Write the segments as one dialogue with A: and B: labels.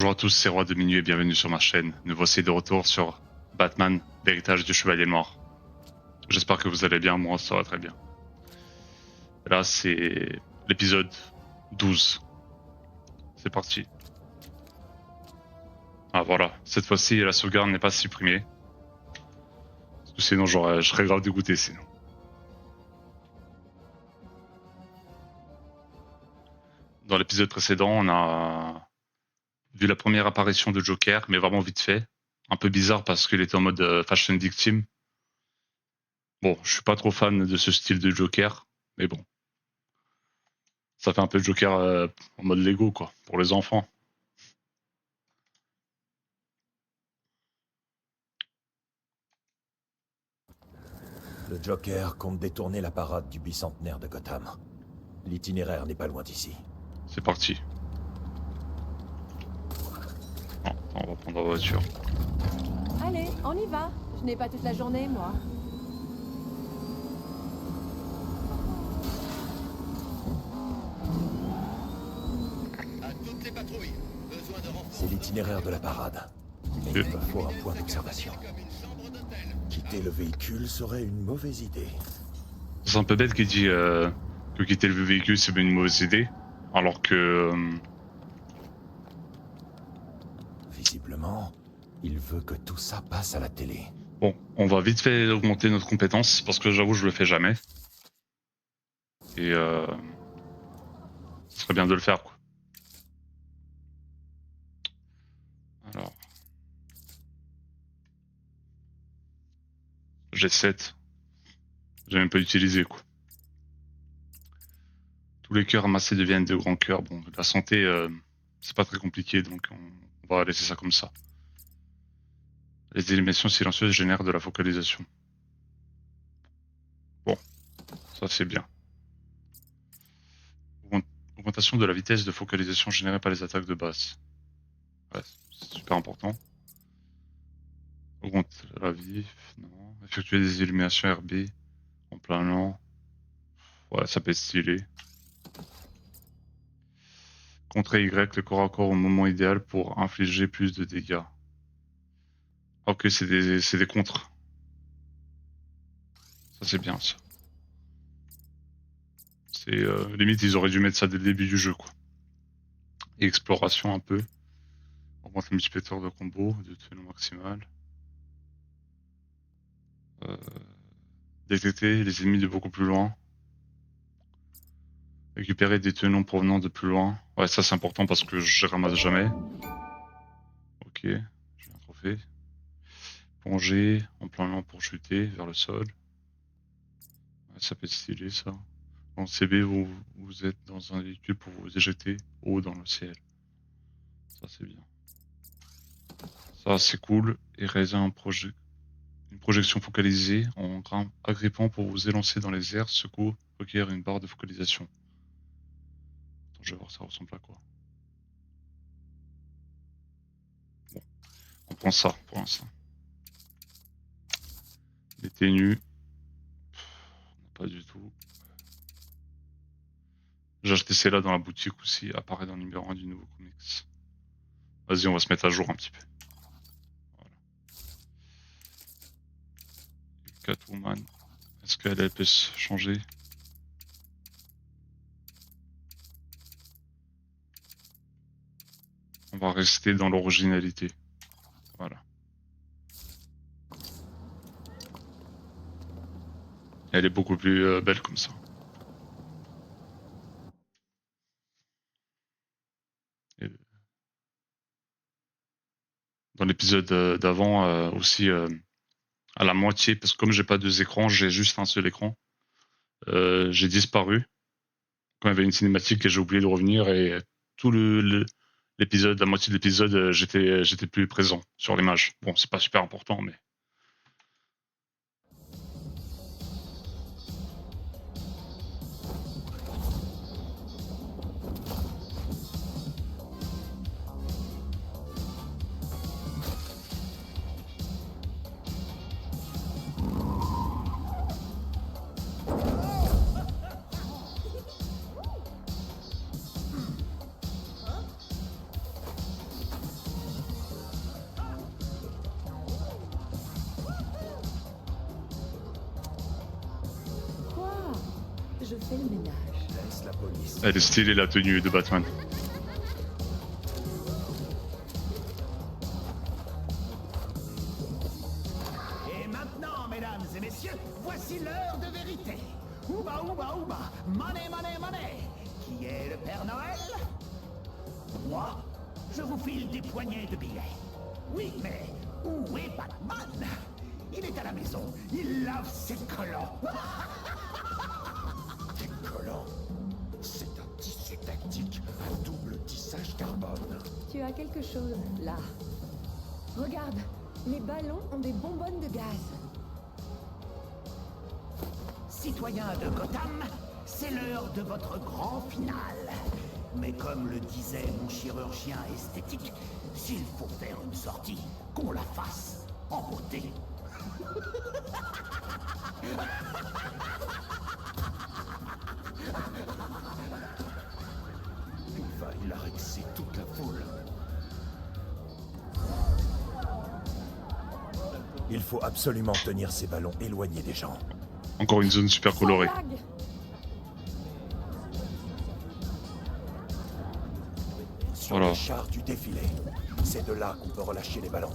A: Bonjour à tous, c'est Roi de Minuit et bienvenue sur ma chaîne. Nous voici de retour sur Batman, l'héritage du Chevalier Noir. J'espère que vous allez bien, moi ça va très bien. Là c'est l'épisode 12. C'est parti. Ah voilà, cette fois-ci la sauvegarde n'est pas supprimée. Parce que sinon je serais grave dégoûté sinon. Dans l'épisode précédent, on a vu la première apparition de Joker, mais vraiment vite fait. Un peu bizarre parce qu'il était en mode fashion victim. Bon, je suis pas trop fan de ce style de Joker, mais bon. Ça fait un peu Joker en mode Lego, quoi, pour les enfants.
B: Le Joker compte détourner la parade du bicentenaire de Gotham. L'itinéraire n'est pas loin d'ici.
A: C'est parti. Non, on va prendre la voiture.
C: Allez, on y va. Je n'ai pas toute la journée, moi.
D: À toutes les patrouilles, besoin de renforts.
B: C'est l'itinéraire de la parade.
A: Ok.
B: Il me faut un point d'observation.
D: Comme une chambre d'hôtel.
B: Quitter le véhicule serait une mauvaise idée.
A: C'est un peu bête qui dit que quitter le véhicule c'est une mauvaise idée, alors que
B: Visiblement, il veut que tout ça passe à la télé.
A: bon, on va vite fait augmenter notre compétence parce que j'avoue je le fais jamais. Et ce serait bien de le faire quoi. Alors j'ai 7. J'ai même pas utilisé quoi. Tous les cœurs amassés deviennent de grands cœurs. Bon, la santé c'est pas très compliqué donc on va laisser ça comme ça. Les éliminations silencieuses génèrent de la focalisation. Bon, ça c'est bien. Augmentation de la vitesse de focalisation générée par les attaques de base. Ouais, c'est super important. Augmente la vie, non. Effectuer des illuminations RB en plein lent. Ouais, ça peut être stylé. Contrer Y le corps à corps au moment idéal pour infliger plus de dégâts. Ok, c'est des contres. Ça c'est bien ça. C'est limite ils auraient dû mettre ça dès le début du jeu quoi. Et exploration un peu. Augmente le multiplicateur de combo de tenue maximale. Détecter les ennemis de beaucoup plus loin. Récupérer des tenons provenant de plus loin. Ouais, ça c'est important parce que je ramasse jamais. Ok, j'ai un trophée. Plonger en plein lent pour chuter vers le sol. Ouais, ça peut être stylé ça. En CB, vous êtes dans un véhicule pour vous éjecter haut dans le ciel. Ça c'est bien. Ça c'est cool. Et réaliser une projection focalisée en agrippant pour vous élancer dans les airs. Ce coup requiert une barre de focalisation. Attends, je vais voir ça ressemble à quoi. Bon, on prend ça pour l'instant. Les ténus. Pas du tout. J'ai acheté celle-là dans la boutique aussi, apparaît dans le numéro 1 du nouveau comics. Vas-y, on va se mettre à jour un petit peu. Voilà. Catwoman. Est-ce qu'elle peut se changer? On va rester dans l'originalité. Voilà. Elle est beaucoup plus belle comme ça. Et dans l'épisode d'avant aussi, à la moitié, parce que comme j'ai pas deux écrans, j'ai juste un seul écran. J'ai disparu quand il y avait une cinématique et j'ai oublié de revenir et tout l'épisode, la moitié de l'épisode, j'étais plus présent sur l'image. Bon, c'est pas super important, mais
C: fait le ménage.
B: Laisse la police.
A: Elle est stylée la tenue de Batman.
E: Et maintenant, mesdames et messieurs, voici l'heure de vérité. Ouba, ouba, ouba, money, money, money. Qui est le Père Noël? Moi, je vous file des poignées de billets. Oui, mais où est Batman? Il est à la maison, il lave ses collants.
B: Des collants. C'est un tissu tactique à double tissage carbone.
C: Tu as quelque chose, là. Regarde, les ballons ont des bonbonnes de gaz.
E: Citoyens de Gotham, c'est l'heure de votre grand final. Mais comme le disait mon chirurgien esthétique, s'il faut faire une sortie, qu'on la fasse en beauté.
B: Il va hilarexer toute la foule. Il faut absolument tenir ces ballons éloignés des gens.
A: Encore une zone super colorée.
C: Sans blague.
B: Sur
A: Voilà.
B: les chars du défilé. C'est de là qu'on peut relâcher les ballons.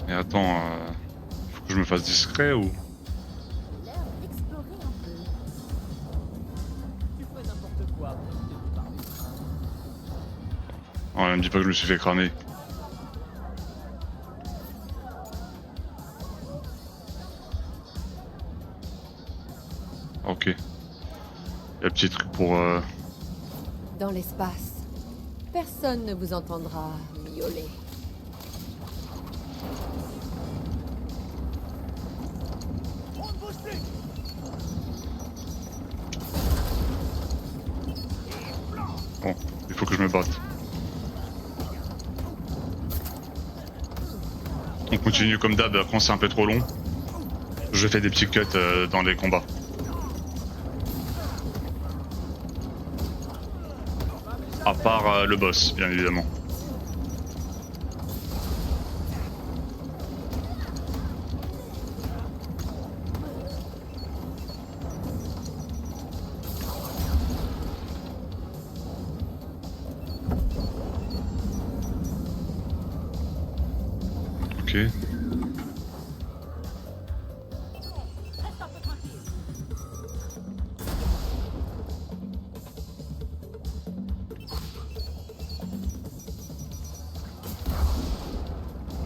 A: Mais attends, faut que je me fasse discret ou...
C: L'heure d'explorer un peu.
F: Tu fais n'importe quoi.
A: Oh, elle me dit pas que je me suis fait cramer. Ok. Il y a un petit truc pour...
C: Dans l'espace, personne ne vous entendra miauler.
A: Bon, il faut que je me batte. On continue comme d'hab, quand c'est un peu trop long. Je fais des petits cuts dans les combats. À part le boss, bien évidemment. Ok.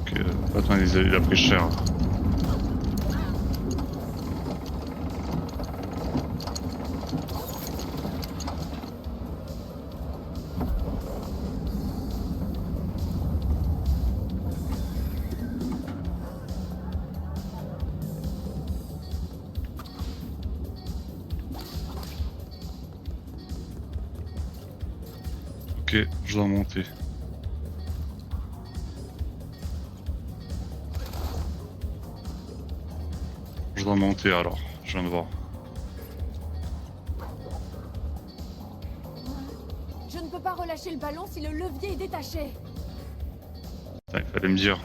A: Ok, Batman il a pris cher. Ok, je dois monter. Je dois monter alors, je viens de voir.
C: Je ne peux pas relâcher le ballon si le levier est détaché.
A: Putain, il fallait me dire.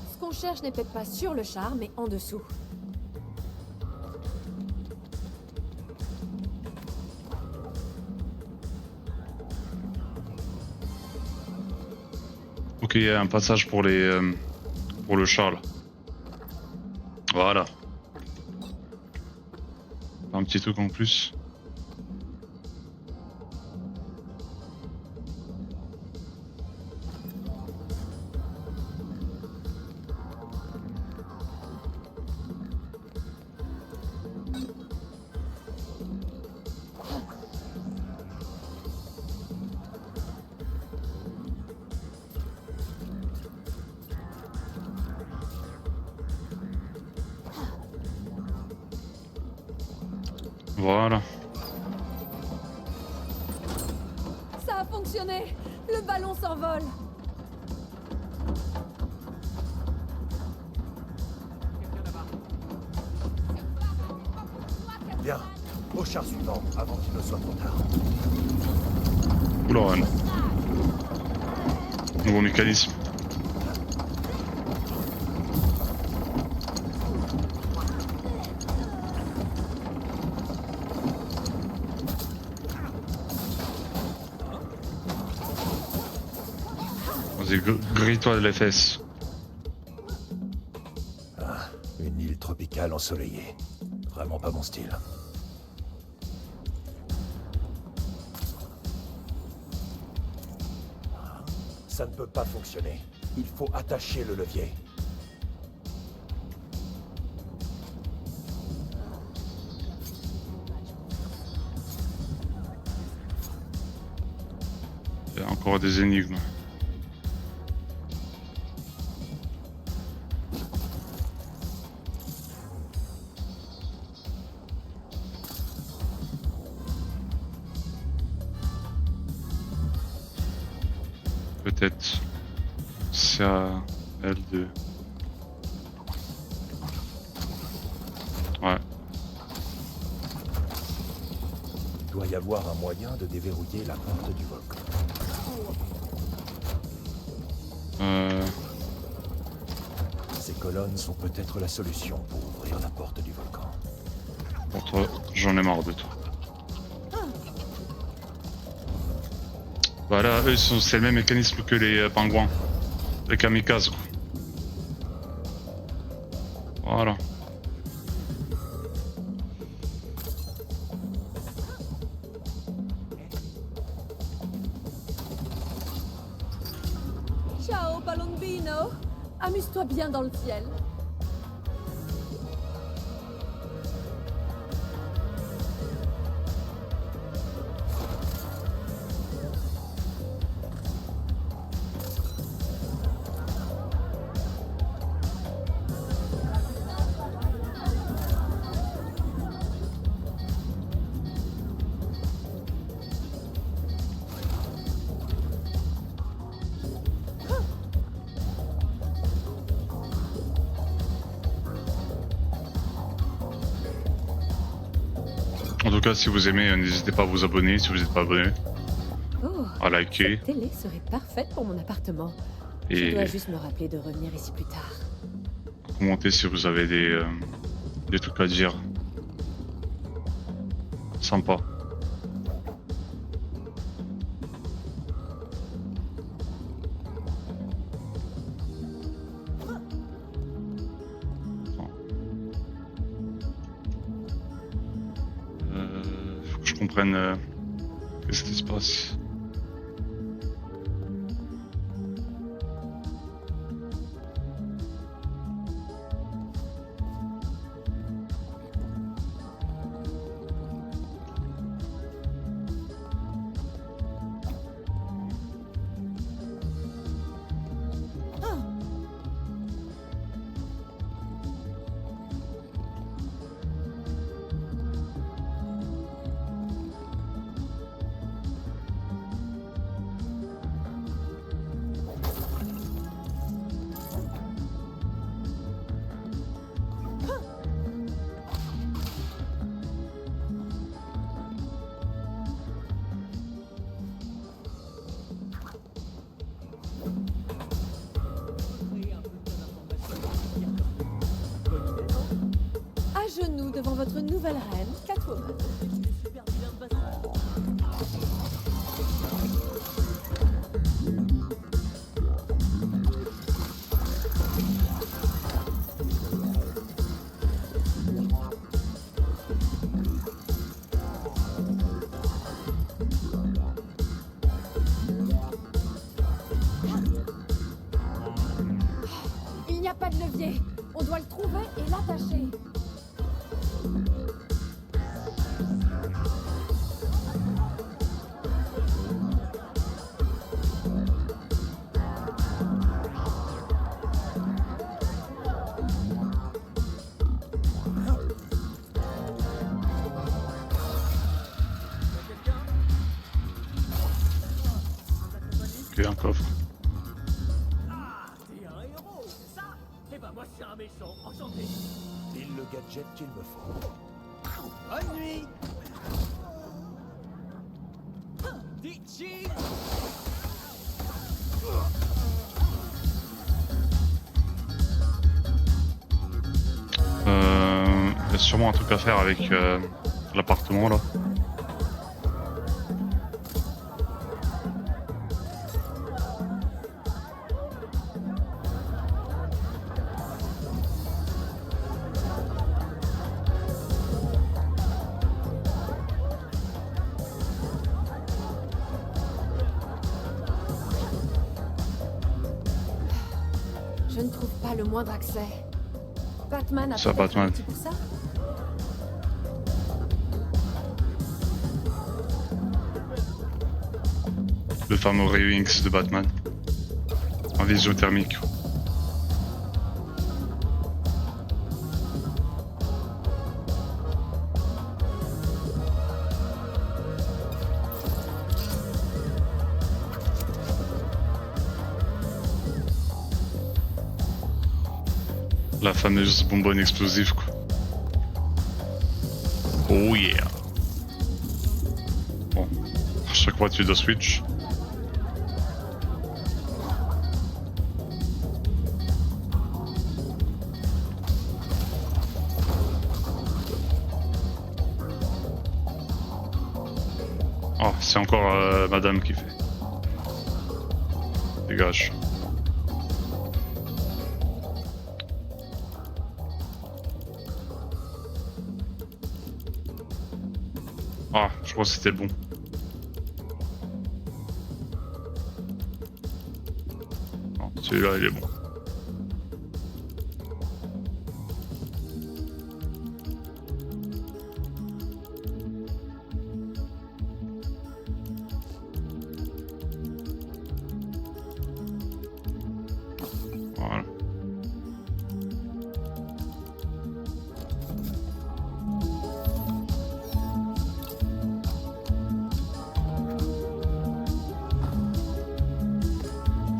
C: Ce qu'on cherche n'est peut-être pas sur le char, mais en dessous.
A: Ok, il y a un passage pour les... pour le char là. Voilà. Un petit truc en plus. Voilà.
C: Ça a fonctionné. Le ballon s'envole.
B: Bien, au char suivant, avant qu'il ne soit trop tard.
A: Oula, ouais, non. Nouveau mécanisme. Vas-y, grille-toi les fesses.
B: Ah, une île tropicale ensoleillée. Vraiment pas mon style. Ça ne peut pas fonctionner. Il faut attacher le levier.
A: Il y a encore des énigmes. Peut-être c'est à L2. Ouais.
B: Il doit y avoir un moyen de déverrouiller la porte du volcan. Ces colonnes sont peut-être la solution pour ouvrir la porte du volcan.
A: Pour toi, j'en ai marre de toi. Voilà, eux, c'est le même mécanisme que les pingouins. Les kamikazes, quoi. Voilà.
C: Ciao, Palombino. Amuse-toi bien dans le ciel.
A: En tout cas, si vous aimez, n'hésitez pas à vous abonner si vous n'êtes pas abonné,
C: Oh,
A: à liker.
C: cette télé serait parfaite pour mon appartement. Je
A: Et
C: dois juste me rappeler de revenir ici plus tard.
A: commenter si vous avez des trucs à dire. Sympa. Faut que je comprenne qu'est-ce qui se passe.
C: À genoux devant votre nouvelle reine, Catwoman. Il n'y a pas de levier. On doit le trouver et l'attacher.
A: Ok, un coffre.
E: Ah, t'es un héros, c'est ça? Eh ben moi je suis un méchant, enchanté.
B: Pile le gadget qu'il me faut.
E: Bonne nuit. Ditchy.
A: Il y a sûrement un truc à faire avec l'appartement là.
C: Je ne trouve pas le moindre accès. Batman a
A: Ça,
C: peut-être
A: Batman.
C: un outil pour ça?
A: Le fameux Rayon X de Batman. En vision thermique. La fameuse bonbonne explosive quoi. Oh yeah. Bon, à chaque fois tu dois switch. Oh, c'est encore madame qui fait. Dégage. Ah, je crois que c'était le bon. Non, celui-là, il est bon. Voilà.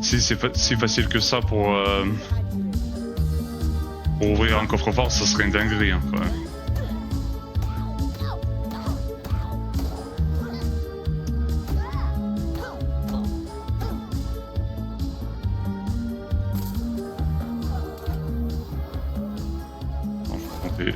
A: Si c'est si facile que ça pour ouvrir un coffre-fort, ça serait une dinguerie hein, quand même. Non, faut compter.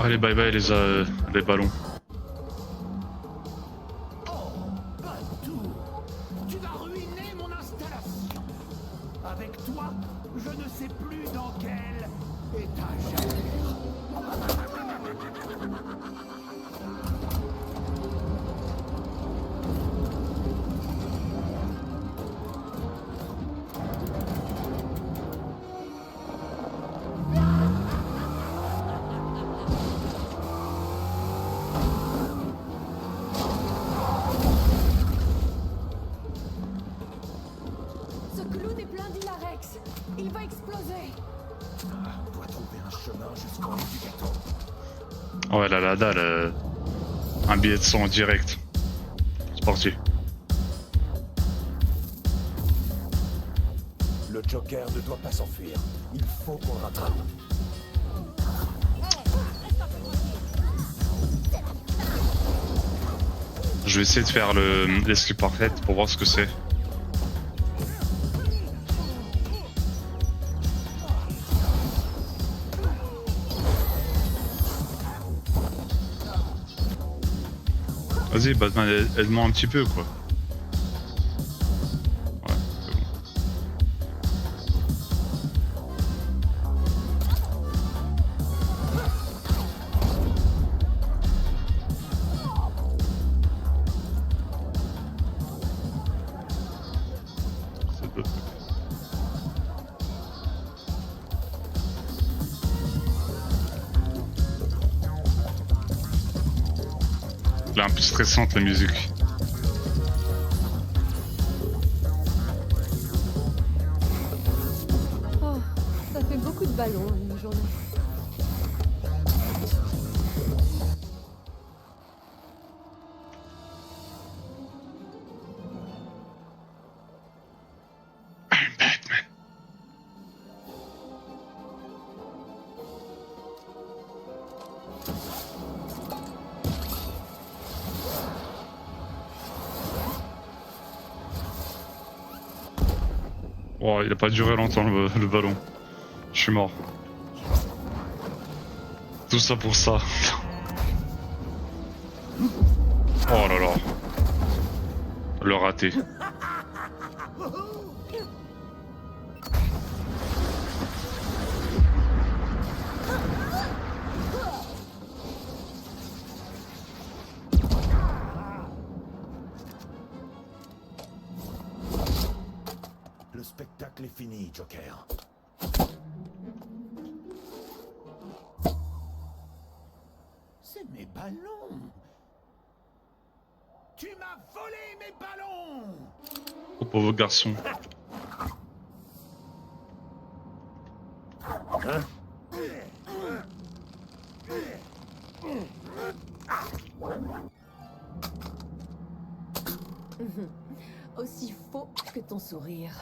A: Allez, bye bye les ballons.
E: Oh, pas tout. Tu vas ruiner mon installation. Avec toi, je ne sais plus dans quel étagère.
C: Ce clown est plein d'Hilarex. Il va exploser.
B: On doit trouver un chemin jusqu'en haut du gâteau.
A: Oh, elle a la dalle. Un billet de son en direct. C'est parti.
B: Le Joker ne doit pas s'enfuir. Il faut qu'on le rattrape.
A: Je vais essayer de faire l'escape parfaite pour voir ce que c'est. Vas-y, Batman, aide-moi un petit peu, quoi. Ouais, c'est bon. C'est de l'autre côté. Elle est un peu stressante la musique.
C: Oh, ça fait beaucoup de ballons en une journée.
A: Oh, il a pas duré longtemps le ballon. Je suis mort. Tout ça pour ça. Oh là là. Le raté.
B: Le spectacle est fini, Joker.
E: C'est mes ballons. Tu m'as volé mes ballons.
A: Oh pauvre garçon.
C: Aussi faux que ton sourire.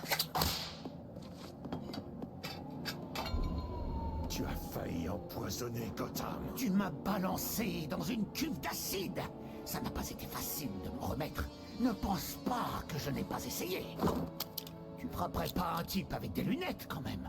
B: Tu as failli empoisonner Gotham.
E: Tu m'as balancé dans une cuve d'acide. Ça n'a pas été facile de me remettre. Ne pense pas que je n'ai pas essayé. Tu frapperais pas un type avec des lunettes quand même.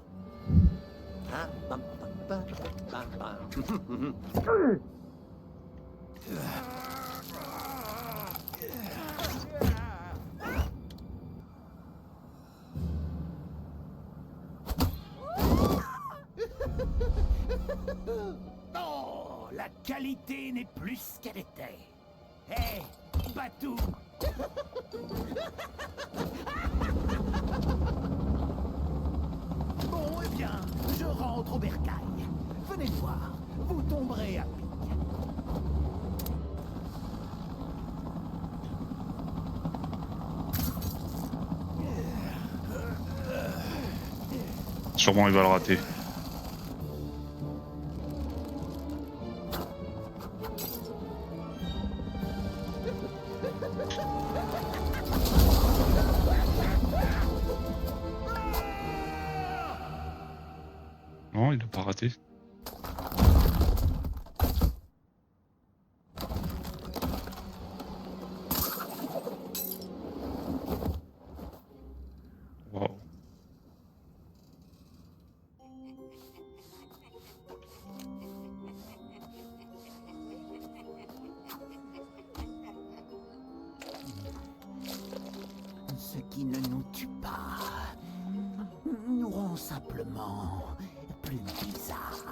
E: Oh, la qualité n'est plus ce qu'elle était. Hé, Batou. Bon, eh bien, je rentre au bercail. Venez voir, vous tomberez à pic.
A: Sûrement il va le rater. Non, il a pas raté. Wow.
E: Ce qui ne nous tue pas nous rend simplement plus bizarres.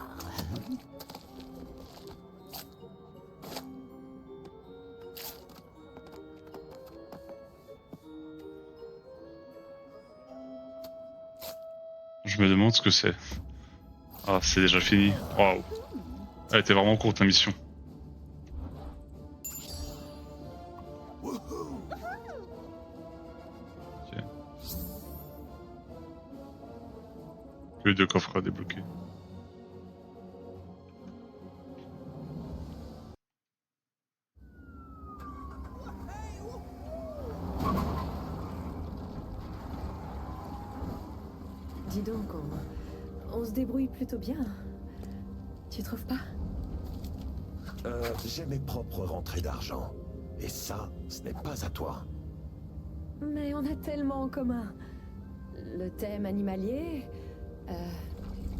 A: Je me demande ce que c'est. Ah, c'est déjà fini. Waouh. Elle était vraiment courte la mission. Ok. Que deux coffres à débloquer.
C: Dis donc, on se débrouille plutôt bien. Tu trouves pas?
B: J'ai mes propres rentrées d'argent. Et ça, ce n'est pas à toi.
C: Mais on a tellement en commun. Le thème animalier...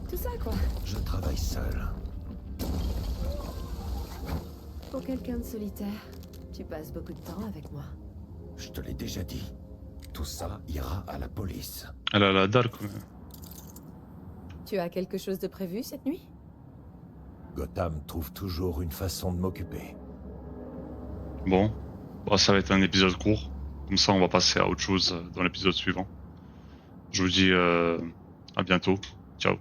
C: tout ça, quoi.
B: Je travaille seul.
C: Pour quelqu'un de solitaire, tu passes beaucoup de temps avec moi.
B: Je te l'ai déjà dit. Tout ça ira à la police.
A: Elle a la dalle quand même.
C: Tu as quelque chose de prévu cette nuit?
B: Gotham trouve toujours une façon de m'occuper.
A: Bon, bah, ça va être un épisode court. Comme ça, on va passer à autre chose dans l'épisode suivant. Je vous dis à bientôt. Ciao.